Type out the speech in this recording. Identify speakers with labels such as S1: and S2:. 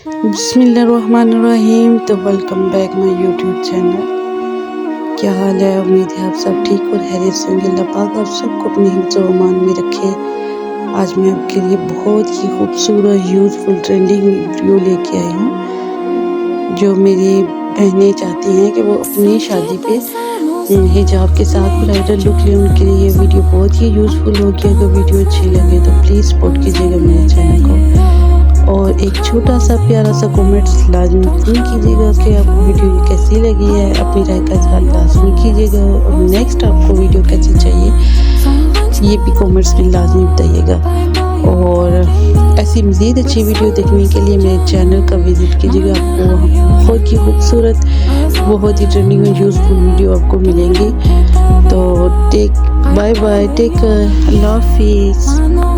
S1: बिस्मिल्लाहिर्रहमानिर्रहीम। तो welcome back my YouTube channel. क्या हाल है? उम्मीद है आप सब ठीक और खैरियत से होंगे। अल्लाह पाक आप सबको अपने हिफ्ज़ व अमान में रखे। आज मैं आपके लिए बहुत ही खूबसूरत यूज़फुल ट्रेंडिंग वीडियो लेके आई हूँ, जो मेरी बहनें चाहती हैं कि वो अपनी शादी पे हिजाब के साथ ब्राइडल लुक लें। उनके लिए ये वीडियो बहुत ही यूज़फुल होगी। अगर वीडियो अच्छी लगे तो प्लीज़ सपोर्ट कीजिएगा मेरे चैनल को, और एक छोटा सा प्यारा सा कमेंट्स लाजमी कीजिएगा कि आपको वीडियो कैसी लगी है। अपनी राय का इज़हार लाजमी कीजिएगा, और नेक्स्ट आपको वीडियो कैसी चाहिए ये भी कमेंट्स में लाजमी बताइएगा। और ऐसी मज़ीद अच्छी वीडियो देखने के लिए मेरे चैनल का विज़िट कीजिएगा। आपको बहुत ही खूबसूरत, बहुत ही ट्रेंडिंग में यूज़फुल वीडियो आपको मिलेंगी। तो बाय बाय, टेक केयर, अल्लाह हाफिज़।